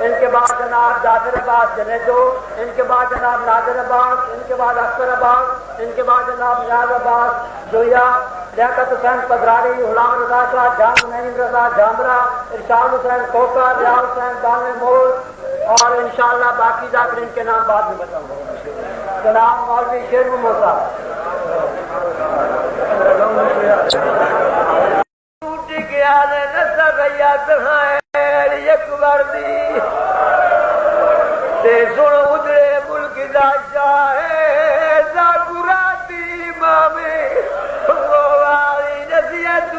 इनके बाद जनाब जाफर अब्बास जनेजो, इनके बाद जनाब नादिर अब्बास, इनके बाद अख्तर अब्बास, इनके बाद जनाब नियाज अब्बास जोया, लियाकत हुसैन पदरारी, गुलाम रजा शाह, जान नईम रजा जामरा, इरशाद हुसैन कोका, रियाज हुसैन दाने मोर और इंशाअल्लाह बाकी जाकर इनके नाम बाद में बताऊंगा। जनाब मौलवी शेर मोहम्मद साहब सुन उदरे मुल्क दा शाह गुराती मामे वाली नसीहत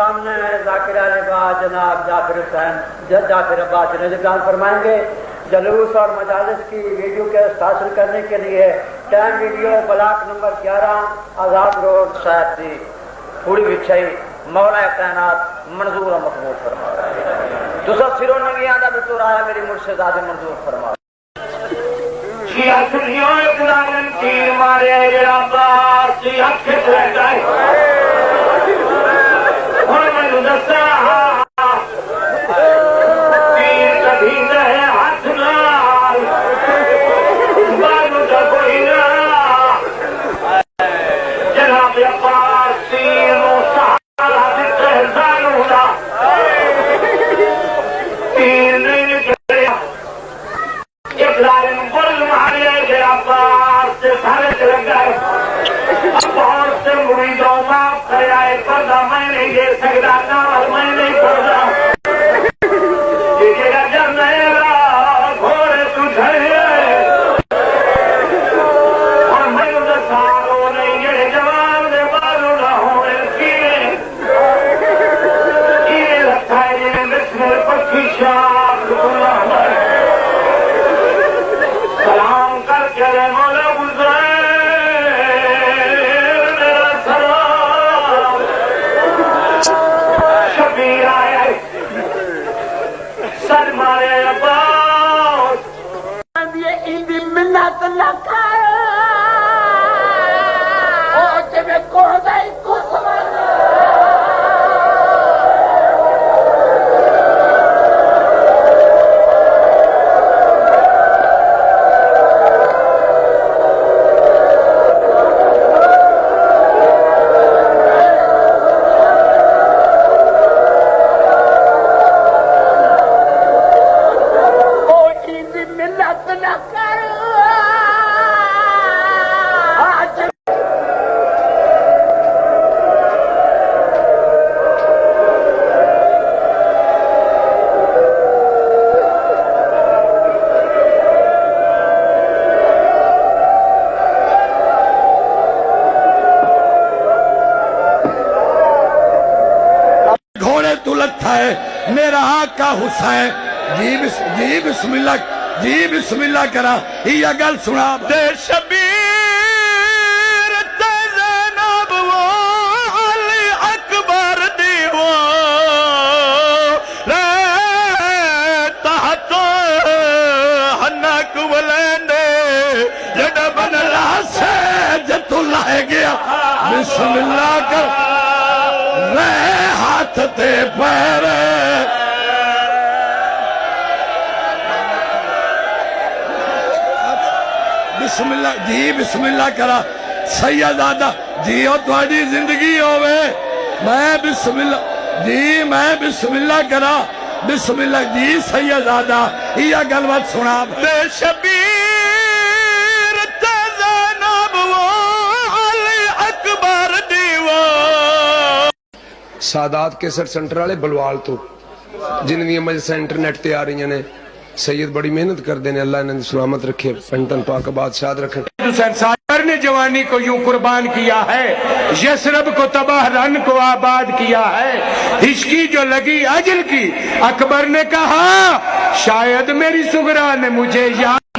सामने है जाकिर अब्बास जनाब जाकिर हुसैन जाकिर अब्बास बयान फरमाएंगे। जलूस और मजालिस की वीडियो के हासिल करने के लिए टाइम वीडियो ब्लॉक नंबर 11 आजाद रोड साहब थोड़ी विछाई मौला कायनात मंजूर मकबूल फरमा। तुसा सिरों नंगियां दा बितुर आया मेरी मुर्शिद आदि मंजूर फरमा। तीर मारे मैं नहीं दे सकता ना मैं नहीं पढ़ता घोड़े तुझे और मैं उधर सारो नहीं ये जवान दे बालू ना हो ये लगता है ये बिस्मिल पक्षी शाख सलाम करके रे मौला गुजरे है मेरा आका हुसैन जी बिस्मिल्लाह करा यह गल सुना दे शबीर ते ज़ैनब वो अली अकबर दीवो रे तहत हनक वलेंदे जड़ा बनला से जतु लाए गया बिस्मिल्लाह कर रे हाथ ते पैर बिस्मिल्लाह करा सैयदादा जी थोड़ी जिंदगी होवे मैं बिस्मिल्लाह करा बिस्मिल्लाह जी सैयदादा यह गलबात सुना दे शबीर ते ज़ैनब वो अली अकबर दीवो सादात केसर सेंटर वाले बलवाल तो जिन्होंने मजलिसां इंटरनेट ते आ रही ने सैयद बड़ी मेहनत करते हैं अल्लाह इन्हें सलामत रखे पंतन पाक बादशाह रखे। हुसैन ने जवानी को यूं कुर्बान किया है यसरब को तबाह रन को आबाद किया है हिचकी जो लगी अजल की अकबर ने कहा शायद मेरी सुगरा ने मुझे याद